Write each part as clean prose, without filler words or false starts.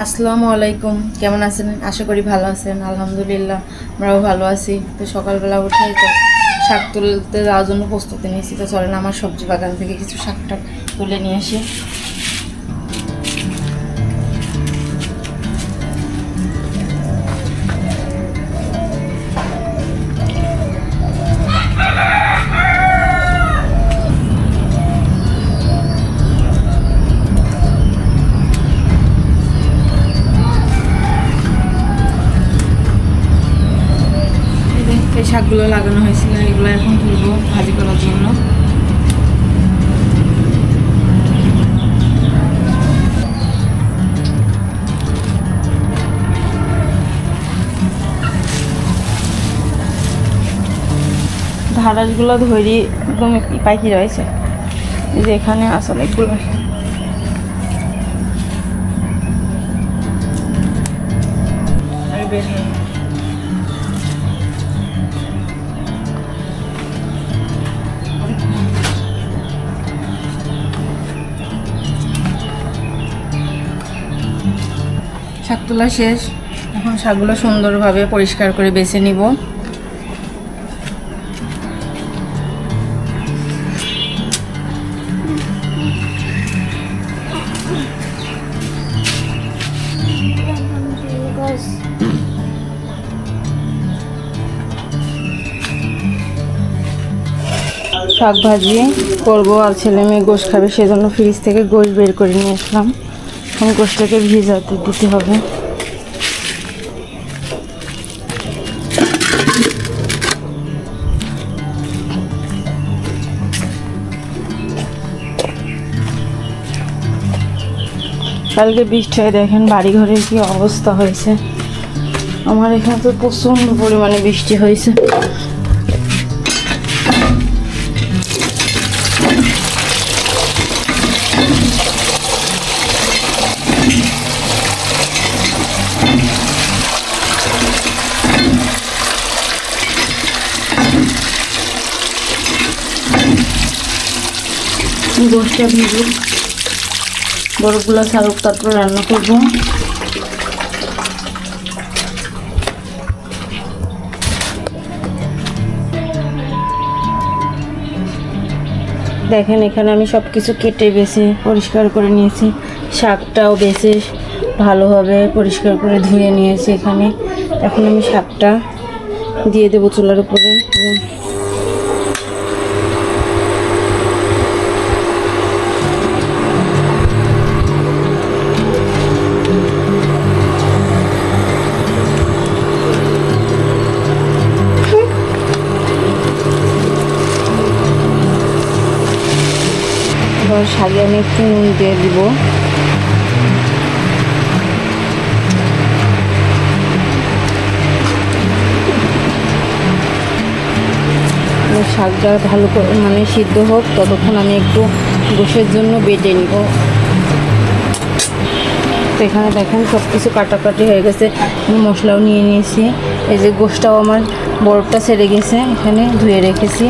আসসালামু আলাইকুম, কেমন আছেন? আশা করি ভালো আছেন। আলহামদুলিল্লাহ আমরাও ভালো আছি। তো সকালবেলা উঠেই তো শাক তুলতে যাওয়ার জন্য প্রস্তুতি নিয়েছি। তো চলেন আমার সবজি বাগান থেকে কিছু শাকটা তুলে নিয়ে আসি। এই শাকগুলো লাগানো হয়েছিল, এগুলো এখন তুলবো ভাজি করার জন্য। ঢাড়াসগুলো ধরি একদম পাখি রয়েছে, এই যে এখানে আসলে এগুলো বের হয়। শাক তোলা শেষ, এখন শাকগুলো সুন্দরভাবে পরিষ্কার করে বেছে নিব। শাক ভাজি করবো আর ছেলে মেয়ে গোশ খাবে, সেজন্য ফ্রিজ থেকে গোশ বের করে নিয়ে আসলাম। এখন গোশটাকে ভিজাতে দিতে হবে। কালকে বৃষ্টি হয়ে দেখেন বাড়ি ঘরের কি অবস্থা হয়েছে। আমার এখানে তো প্রচণ্ড পরিমাণে বৃষ্টি হয়েছে। গোশটা ভিজুক, বরফগুলো ছাড়ুক, তারপর রান্না করব। দেখেন এখানে আমি সব কিছু কেটে বেছে পরিষ্কার করে নিয়েছি, শাকটাও বেছে ভালোভাবে পরিষ্কার করে ধুয়ে নিয়েছি এখানে। এখন আমি শাকটা দিয়ে দেবো চুলার উপরে। শাকে আমি একটু নুন দিয়ে দিব। শাকটা ভালো করে সিদ্ধ হোক, ততক্ষণ আমি একটু গোশের জন্য বেটে নিব। তো এখানে দেখেন সব কিছু কাটাকাটি হয়ে গেছে, মশলাও নিয়ে নিয়েছি। এই যে গোশটাও আমার বরফটা ছেড়ে গেছে, এখানে ধুয়ে রেখেছি।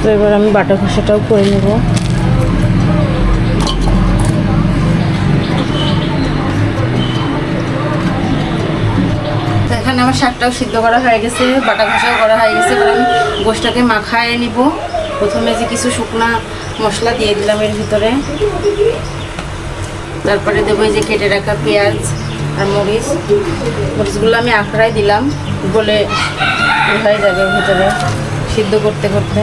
তো এবার আমি বাটা ঘষাটাও করে নেব। এখানে আমার শাকটাও সিদ্ধ করা হয়ে গেছে, বাটা ঘষাও করা হয়ে গেছে। এবার আমি গোশটাকে মাখায় নিব। প্রথমে যে কিছু শুকনা মশলা দিয়ে দিলাম এর ভিতরে, তারপরে দেবো এই যে কেটে রাখা পেঁয়াজ আর মরিচগুলো আমি আখড়ায় দিলাম, বলে হয়ে যাবে এর ভিতরে সিদ্ধ করতে করতে।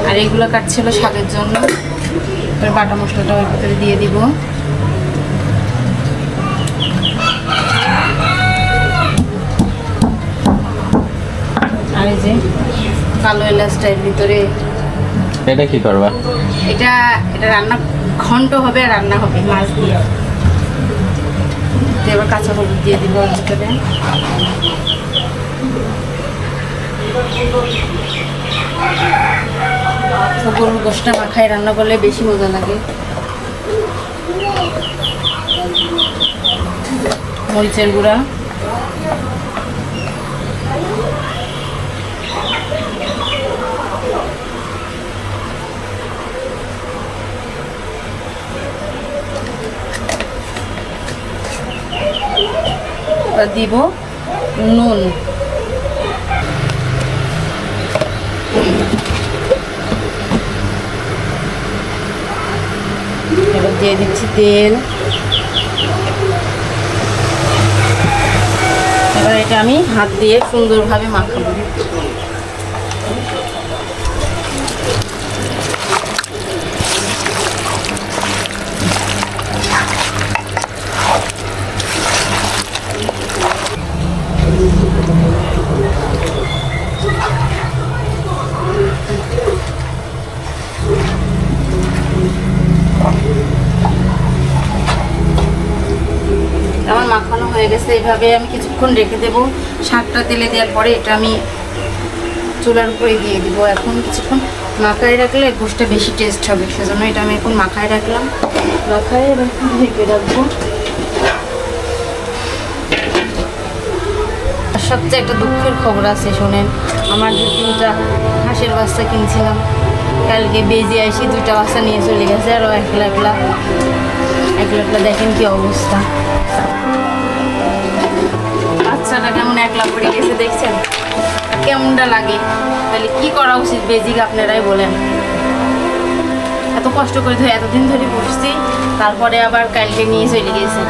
আর এইগুলো কাটছিল শাকের জন্য। এবার বাটা মশলাটা ওর ভিতরে দিয়ে দিব। আর এই যে কালো এলাচটা এর ভিতরে। এটা কি করবা? এটা রান্না ঘন্ট হবে, আর রান্না হবে মাছ দিয়ে। এবার কাঁচা হলুদ দিয়ে দিব ওর ভিতরে। গরুর গোশটা মাখায় রান্না করলে বেশি মজা লাগে। মরিচের গুঁড়া, এবার দিব নুন, এবার দিয়ে দিচ্ছি তেল। এবার এটা আমি হাত দিয়ে সুন্দরভাবে মাখাবো। আমার মাখানো হয়ে গেছে। এইভাবে আমি কিছুক্ষণ রেখে দেবো। শাকটা তেলে দেওয়ার পরে এটা আমি চুলার উপরে দিয়ে দিব। এখন কিছুক্ষণ মাখায় রাখলে গোশটা বেশি টেস্ট হবে, সেজন্য এটা আমি এখন মাখায় রাখলাম। মাখায় এবার ঢেকে রাখবো। আর সবচেয়ে একটা দুঃখের খবর আছে, শোনেন। আমার যে 3টা হাঁসের বাচ্চা কিনছিলাম, কালকে বেজে আসি 2টা বাচ্চা নিয়ে চলে গেছে। আরও একলা একলা দেখেন কি অবস্থা। বাচ্চাটা কেমন একলা পড়ে গেছে দেখছেন, কেমনটা লাগে। তাহলে কি করা উচিত বেজিক আপনারাই বলেন। এত কষ্ট করে ধরে এতদিন ধরে বসছি, তারপরে আবার কালকে নিয়ে চলে গেছে।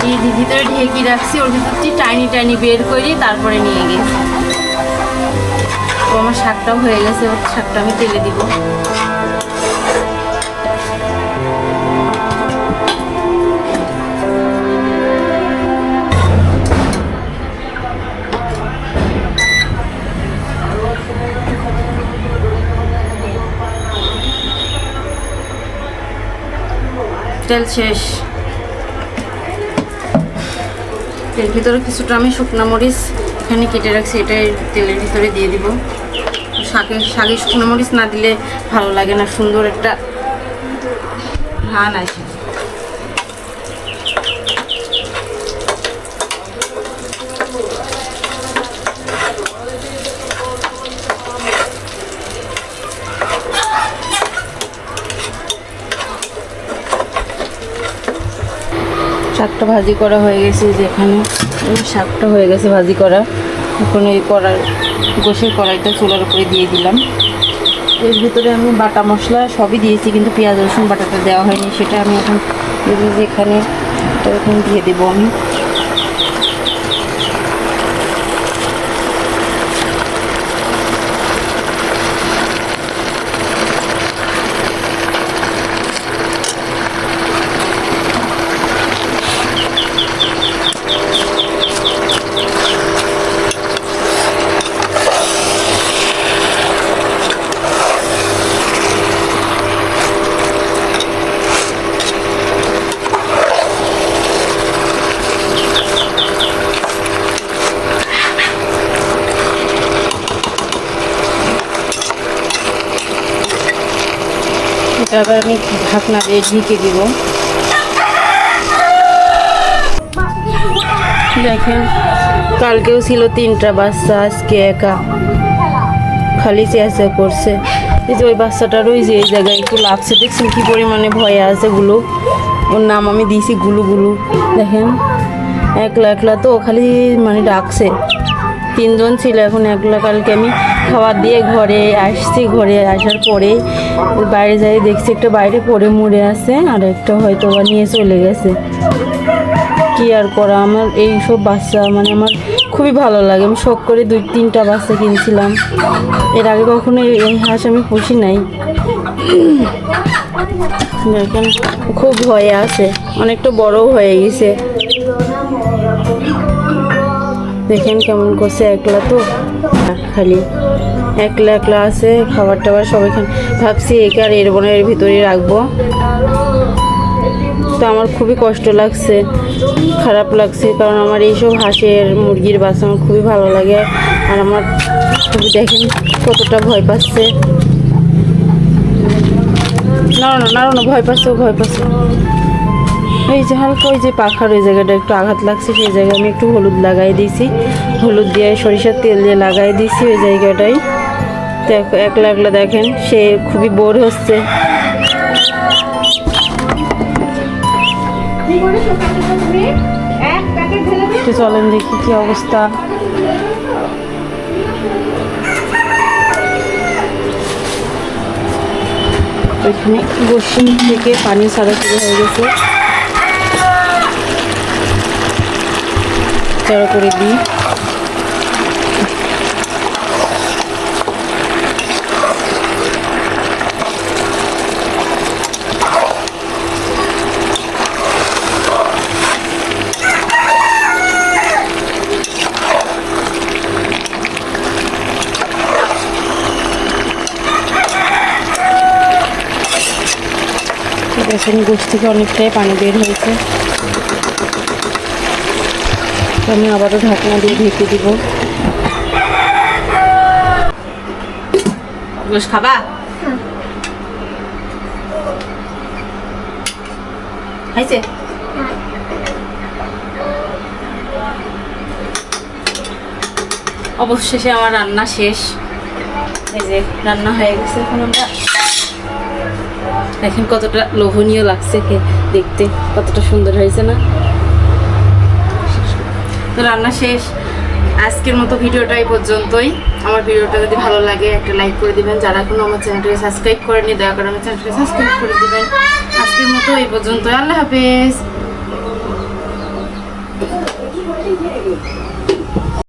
এই ভিতরে ঢেকে রাখছি, ওর ভিতরটি টাইনি বের করি, তারপরে নিয়ে গেছি। তো আমার শাকটাও হয়ে গেছে, ওর শাকটা আমি তেলে দিব। তেল শেষ। এর ভিতরে কিছুটা আমি শুকনো মরিচ এখানে কেটে রাখছি, এটা তেলের ভিতরে দিয়ে দিব। শাকে শুকনো মরিচ না দিলে ভালো লাগে না, সুন্দর একটা ঘ্রাণ আসে। শাকটা ভাজি করা হয়ে গেছে, যেখানে শাকটা হয়ে গেছে ভাজি করা। এখন এই গোশের কড়াইটা চুলার উপরে দিয়ে দিলাম। এর ভিতরে আমি বাটা মশলা সবই দিয়েছি, কিন্তু পেঁয়াজ রসুন বাটাটা দেওয়া হয়নি, সেটা আমি এখন এখানে দিয়ে দেবো আমি। এবার আমি ঢাকনা দিয়ে ঢেকে দিব। দেখেন, কালকেও ছিল 3টা বাচ্চা, আজকে একা খালি চেঁচা করছে। এই যে ওই বাচ্চাটার ওই যে এই জায়গায় একটু লাগছে, দেখছেন কি পরিমাণে ভয়ে আছে। গুলো, ওর নাম আমি দিয়েছি গুলু। দেখেন একলা তো খালি মানে ডাকছে। 3জন ছিল, এখন একলা। কালকে আমি খাবার দিয়ে ঘরে আসছি, ঘরে আসার পরে বাইরে যাই দেখছি একটা বাইরে পড়ে মরে আছে, আর একটা হয়তো বা নিয়ে চলে গেছে। কি আর করা, আমার এই সব বাচ্চা মানে আমার খুবই ভালো লাগে। আমি শখ করে 2-3টা বাচ্চা কিনছিলাম। এর আগে কখনো এই হাঁস আমি পুষি নাই। দেখেন খুব ভয়ে আছে, অনেকটা বড়ও হয়ে গেছে। দেখেন কেমন করছে, একলা তো, খালি একলা আছে। খাবার টাবার সব এখানে ভাবছি একে আর এর বোনের ভিতরে রাখবো। তো আমার খুবই কষ্ট লাগছে, খারাপ লাগছে, কারণ আমার এইসব হাঁসের মুরগির বাচ্চা আমার খুবই ভালো লাগে। আর আমার খুবই, দেখেন কতটা ভয় পাচ্ছে। না ভয় পাচ্ছে। এই যে হালকা ওই যে পাখার ওই জায়গাটা একটু আঘাত লাগছে, সেই জায়গায় আমি একটু হলুদ লাগাই দিয়েছি। হলুদ দিয়ে সরিষার তেল দিয়ে লাগাই দিয়েছি ওই জায়গাটাই। তো একলা দেখেন, সে খুবই বোর হচ্ছে। চলেন দেখি কি অবস্থা। ওইখানে গোসিন থেকে পানি ছাড়া শুরু হয়ে গেছে, চড়া করে দিই। দেখুন গোশ থেকে অনেকটাই পানি বের হয়েছে, তো আমি আবারও ঢাকনা দিয়ে ঢেকে দিব। গোশ খাবা? খাইছে? অবশেষে আমার রান্না শেষ। এই যে রান্না হয়ে গেছে, এখন আমরা দেখেন কতটা লোভনীয় লাগছে, দেখতে কতটা সুন্দর হয়েছে না? তো রান্না শেষ। আজকের মতো ভিডিওটা এই পর্যন্তই। আমার ভিডিওটা যদি ভালো লাগে একটা লাইক করে দিবেন, যারা এখনো আমার চ্যানেলটাকে সাবস্ক্রাইব করেনি দয়া করে আমার চ্যানেলটাকে সাবস্ক্রাইব করে দিবেন। আজকের মতো এই পর্যন্ত, আল্লাহ হাফেজ।